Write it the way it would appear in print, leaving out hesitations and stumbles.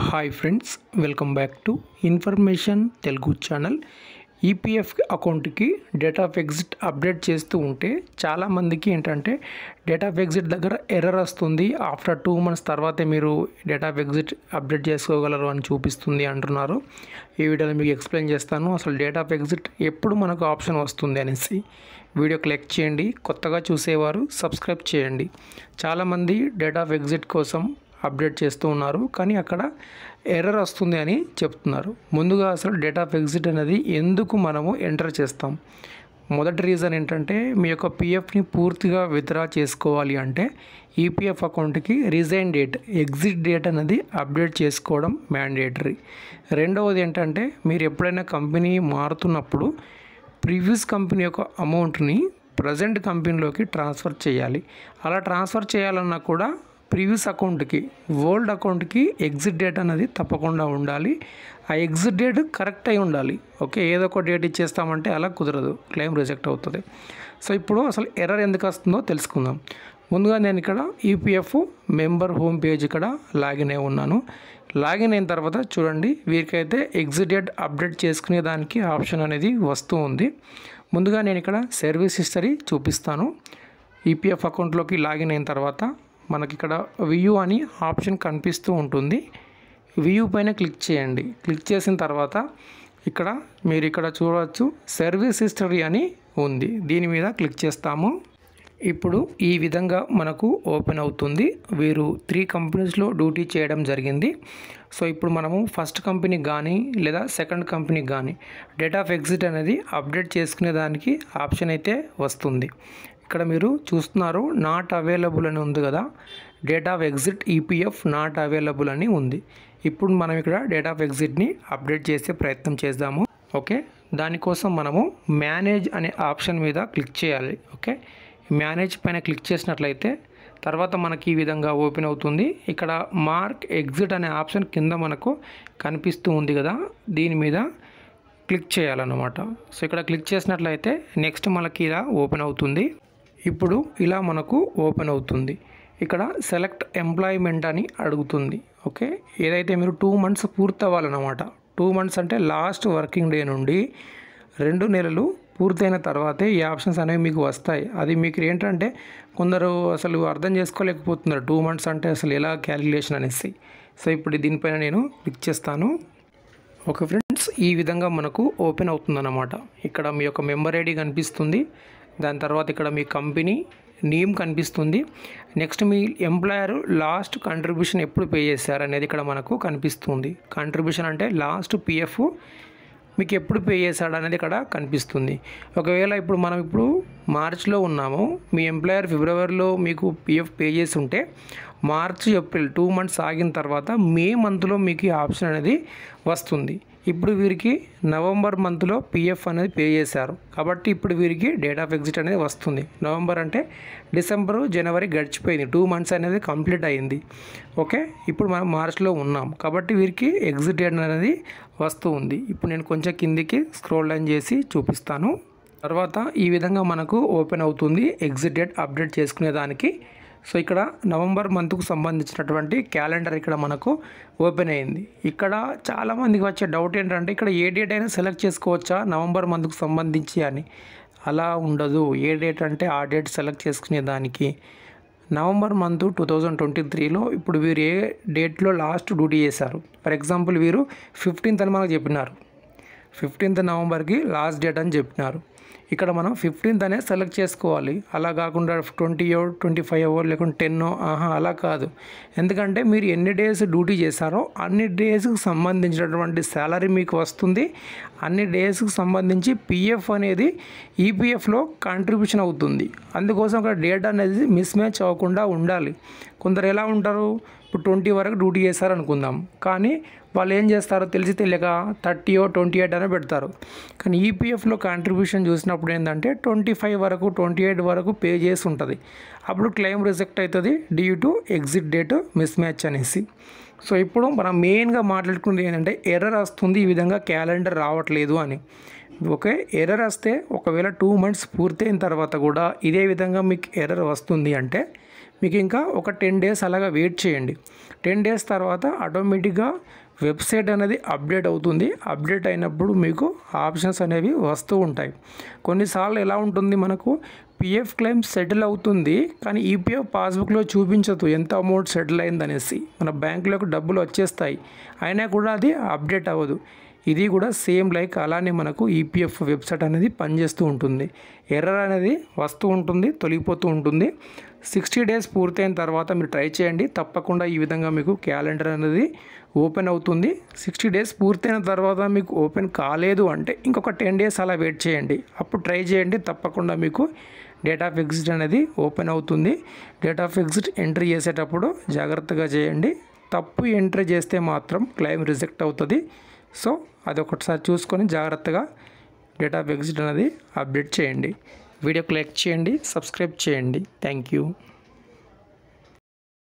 Hi friends, welcome back to information Telugu channel. EPF అకౌంట్కి date of exit update చేస్తూ ఉంటే చాలామందికి ఏంటంటే డేట్ ఆఫ్ ఎగ్జిట్ దగ్గర ఎర్రర్ వస్తుంది. ఆఫ్టర్ 2 months తర్వాతే మీరు డేట్ ఆఫ్ ఎగ్జిట్ అప్డేట్ చేసుకోగలరు అని చూపిస్తుంది అంటున్నారు. ఈ వీడియోలో మీకు ఎక్స్ప్లెయిన్ చేస్తాను అసలు డేట్ ఆఫ్ ఎగ్జిట్ ఎప్పుడు మనకు ఆప్షన్ వస్తుంది అనేసి. వీడియో క్లిక్ చేయండి. కొత్తగా చూసేవారు సబ్స్క్రైబ్ చేయండి. చాలామంది డేట్ ఆఫ్ ఎగ్జిట్ కోసం అప్డేట్ చేస్తూ ఉన్నారు, కానీ అక్కడ ఎర్రర్ వస్తుంది అని చెప్తున్నారు. ముందుగా అసలు డేట్ ఆఫ్ ఎగ్జిట్ అనేది ఎందుకు మనము ఎంటర్ చేస్తాం? మొదటి రీజన్ ఏంటంటే మీ యొక్క పిఎఫ్ని పూర్తిగా విత్డ్రా చేసుకోవాలి అంటే ఈపీఎఫ్ అకౌంట్కి రిజైన్ డేట్, ఎగ్జిట్ డేట్ అనేది అప్డేట్ చేసుకోవడం మ్యాండేటరీ. రెండవది ఏంటంటే మీరు ఎప్పుడైనా కంపెనీ మారుతున్నప్పుడు ప్రీవియస్ కంపెనీ యొక్క అమౌంట్ని ప్రజెంట్ కంపెనీలోకి ట్రాన్స్ఫర్ చేయాలి. అలా ట్రాన్స్ఫర్ చేయాలన్నా కూడా ప్రీవియస్ అకౌంట్కి, ఓల్డ్ అకౌంట్కి ఎగ్జిట్ డేట్ అనేది తప్పకుండా ఉండాలి. ఆ ఎగ్జిట్ డేట్ కరెక్ట్ అయి ఉండాలి. ఓకే, ఏదో ఒక డేట్ ఇచ్చేస్తామంటే అలా కుదరదు, క్లెయిమ్ రిజెక్ట్ అవుతుంది. సో ఇప్పుడు అసలు ఎర్రర్ ఎందుకు వస్తుందో తెలుసుకుందాం. ముందుగా నేను ఇక్కడ ఈపీఎఫ్ మెంబర్ హోమ్ పేజ్ ఇక్కడ లాగిన్ అయి ఉన్నాను. లాగిన్ అయిన తర్వాత చూడండి, వీరికైతే ఎగ్జిట్ డేట్ అప్డేట్ చేసుకునే దానికి ఆప్షన్ అనేది వస్తూ ఉంది. ముందుగా నేను ఇక్కడ సర్వీస్ హిస్టరీ చూపిస్తాను. ఈపీఎఫ్ అకౌంట్లోకి లాగిన్ అయిన తర్వాత మనకి ఇక్కడ వ్యూ అని ఆప్షన్ కనిపిస్తూ ఉంటుంది. వ్యూ పైన క్లిక్ చేయండి. క్లిక్ చేసిన తర్వాత ఇక్కడ మీరు ఇక్కడ చూడవచ్చు సర్వీస్ హిస్టరీ అని ఉంది. దీని మీద క్లిక్ చేస్తాము. ఇప్పుడు ఈ విధంగా మనకు ఓపెన్ అవుతుంది. వీరు 3 కంపెనీస్లో డ్యూటీ చేయడం జరిగింది. సో ఇప్పుడు మనము ఫస్ట్ కంపెనీకి కానీ లేదా సెకండ్ కంపెనీకి కానీ డేట్ ఆఫ్ ఎగ్జిట్ అనేది అప్డేట్ చేసుకునే దానికి ఆప్షన్ అయితే వస్తుంది. ఇక్కడ మీరు చూస్తున్నారు నాట్ అవైలబుల్ అని ఉంది కదా, date of exit EPF not available అని ఉంది. ఇప్పుడు మనం ఇక్కడ డేట్ ఆఫ్ ఎగ్జిట్ని అప్డేట్ చేసే ప్రయత్నం చేద్దాము. ఓకే, దానికోసం మనము మేనేజ్ అనే ఆప్షన్ మీద క్లిక్ చేయాలి. ఓకే, మేనేజ్ పైన క్లిక్ చేసినట్లయితే తర్వాత మనకి ఈ విధంగా ఓపెన్ అవుతుంది. ఇక్కడ మార్క్ ఎగ్జిట్ అనే ఆప్షన్ కింద మనకు కనిపిస్తూ ఉంది కదా, దీని మీద క్లిక్ చేయాలన్నమాట. సో ఇక్కడ క్లిక్ చేసినట్లయితే నెక్స్ట్ మనకి ఇలా ఓపెన్ అవుతుంది. ఇప్పుడు ఇలా మనకు ఓపెన్ అవుతుంది. ఇక్కడ సెలెక్ట్ ఎంప్లాయ్మెంట్ అని అడుగుతుంది. ఓకే, ఏదైతే మీరు 2 months పూర్తి అవ్వాలన్నమాట. 2 months అంటే లాస్ట్ వర్కింగ్ డే నుండి 2 నెలలు పూర్తయిన తర్వాతే ఈ ఆప్షన్స్ అనేవి మీకు వస్తాయి. అది మీకు ఏంటంటే కొందరు అసలు అర్థం చేసుకోలేకపోతున్నారు 2 months అంటే అసలు ఎలా క్యాలిక్యులేషన్ అనేసి. సో ఇప్పుడు దీనిపైన నేను క్లిక్ చేస్తాను. ఓకే ఫ్రెండ్స్, ఈ విధంగా మనకు ఓపెన్ అవుతుందన్నమాట. ఇక్కడ మీ యొక్క మెంబర్ ఐడి కనిపిస్తుంది. దాని తర్వాత ఇక్కడ మీ కంపెనీ నేమ్ కనిపిస్తుంది. నెక్స్ట్ మీ ఎంప్లాయర్ లాస్ట్ కంట్రిబ్యూషన్ ఎప్పుడు పే చేశారు అనేది ఇక్కడ మనకు కనిపిస్తుంది. కంట్రిబ్యూషన్ అంటే లాస్ట్ పిఎఫ్ మీకు ఎప్పుడు పే చేశాడు అనేది ఇక్కడ కనిపిస్తుంది. ఒకవేళ ఇప్పుడు మనం మార్చ్లో ఉన్నాము, మీ ఎంప్లాయర్ ఫిబ్రవరిలో మీకు పిఎఫ్ పే చేసి ఉంటే మార్చ్, ఏప్రిల్ 2 months ఆగిన తర్వాత మే మంత్లో మీకు ఈ ఆప్షన్ అనేది వస్తుంది. ఇప్పుడు వీరికి నవంబర్ మంత్లో పిఎఫ్ అనేది పే చేశారు కాబట్టి ఇప్పుడు వీరికి డేట్ ఆఫ్ ఎగ్జిట్ అనేది వస్తుంది. నవంబర్ అంటే డిసెంబరు, జనవరి గడిచిపోయింది, 2 months అనేది కంప్లీట్ అయింది. ఓకే, ఇప్పుడు మనం మార్చ్లో ఉన్నాం కాబట్టి వీరికి ఎగ్జిట్ డేట్ అనేది వస్తూ ఉంది. ఇప్పుడు నేను కొంచెం కిందికి స్క్రోల్ డౌన్ చేసి చూపిస్తాను. తర్వాత ఈ విధంగా మనకు ఓపెన్ అవుతుంది ఎగ్జిట్ డేట్ అప్డేట్ చేసుకునే దానికి. సో ఇక్కడ నవంబర్ మంత్కు సంబంధించినటువంటి క్యాలెండర్ ఇక్కడ మనకు ఓపెన్ అయింది. ఇక్కడ చాలామందికి వచ్చే డౌట్ ఏంటంటే ఇక్కడ ఏ డేట్ అయినా సెలెక్ట్ చేసుకోవచ్చా నవంబర్ మంత్కు సంబంధించి అని. అలా ఉండదు. ఏ డేట్ అంటే ఆ డేట్ సెలెక్ట్ చేసుకునే దానికి. నవంబర్ మంత్ 2023లో ఇప్పుడు వీరు ఏ డేట్లో లాస్ట్ డ్యూటీ చేశారు, ఫర్ ఎగ్జాంపుల్ వీరు 15th అని మనకు చెప్పినారు. 15th నవంబర్కి లాస్ట్ డేట్ అని చెప్పినారు. ఇక్కడ మనం 15th అనే సెలెక్ట్ చేసుకోవాలి. అలా కాకుండా 20 25 లేకుంటే 10 అలా కాదు. ఎందుకంటే మీరు ఎన్ని డేస్ డ్యూటీ చేశారో అన్ని డేస్కి సంబంధించినటువంటి శాలరీ మీకు వస్తుంది. అన్ని డేస్కి సంబంధించి పిఎఫ్ అనేది ఈపీఎఫ్లో కాంట్రిబ్యూషన్ అవుతుంది. అందుకోసం అక్కడ డేట్ అనేది మిస్ మ్యాచ్ అవ్వకుండా ఉండాలి. కొందరు ఎలా ఉంటారు, ఇప్పుడు 20 వరకు డ్యూటీ చేస్తారు అనుకుందాం, కానీ వాళ్ళు ఏం చేస్తారో తెలిసి తెలియక 30 or 28 అని పెడతారు. కానీ ఈపీఎఫ్లో కాంట్రిబ్యూషన్ చూసినప్పుడు ఏంటంటే 25 వరకు 28 వరకు పే చేసి ఉంటుంది. అప్పుడు క్లెయిమ్ రిజెక్ట్ అవుతుంది due to exit date miss match అనేసి. సో ఇప్పుడు మనం మెయిన్గా మాట్లాడుకునేది ఏంటంటే ఎర్రర్ వస్తుంది, ఈ విధంగా క్యాలెండర్ రావట్లేదు అని. ఓకే, ఎర్రర్ వస్తే ఒకవేళ 2 months పూర్తయిన తర్వాత కూడా ఇదే విధంగా మీకు ఎర్రర్ వస్తుంది అంటే మీకు ఇంకా ఒక 10 డేస్ అలాగా వెయిట్ చేయండి. 10 డేస్ తర్వాత ఆటోమేటిక్గా వెబ్సైట్ అనేది అప్డేట్ అవుతుంది. అప్డేట్ అయినప్పుడు మీకు ఆప్షన్స్ అనేవి వస్తూ ఉంటాయి. కొన్నిసార్లు ఎలా ఉంటుంది, మనకు పిఎఫ్ క్లెయిమ్ సెటిల్ అవుతుంది కానీ ఈపీఎఫ్ పాస్బుక్లో చూపించదు ఎంత అమౌంట్ సెటిల్ అయిందనేసి. మన బ్యాంకులోకి డబ్బులు వచ్చేస్తాయి అయినా కూడా అది అప్డేట్ అవ్వదు. ఇది కూడా సేమ్ లైక్ అలానే మనకు ఈపీఎఫ్ వెబ్సైట్ అనేది పనిచేస్తూ ఉంటుంది. ఎర్రర్ అనేది వస్తూ ఉంటుంది, తొలగిపోతూ ఉంటుంది. 60 డేస్ పూర్తయిన తర్వాత మీరు ట్రై చేయండి. తప్పకుండా ఈ విధంగా మీకు క్యాలెండర్ అనేది ఓపెన్ అవుతుంది. 60 డేస్ పూర్తయిన తర్వాత మీకు ఓపెన్ కాలేదు అంటే ఇంకొక 10 డేస్ అలా వెయిట్ చేయండి. అప్పుడు ట్రై చేయండి. తప్పకుండా మీకు డేట్ ఆఫ్ ఎగ్జిట్ అనేది ఓపెన్ అవుతుంది. డేట్ ఆఫ్ ఎగ్జిట్ ఎంట్రీ చేసేటప్పుడు జాగ్రత్తగా చేయండి. తప్పు ఎంట్రీ చేస్తే మాత్రం క్లెయిమ్ రిజెక్ట్ అవుతుంది. సో అదొకటిసారి చూసుకొని జాగ్రత్తగా డేట్ ఆఫ్ ఎగ్జిట్ అనేది అప్డేట్ చేయండి. వీడియోకి లైక్ చేయండి, సబ్స్క్రైబ్ చేయండి. Thank you.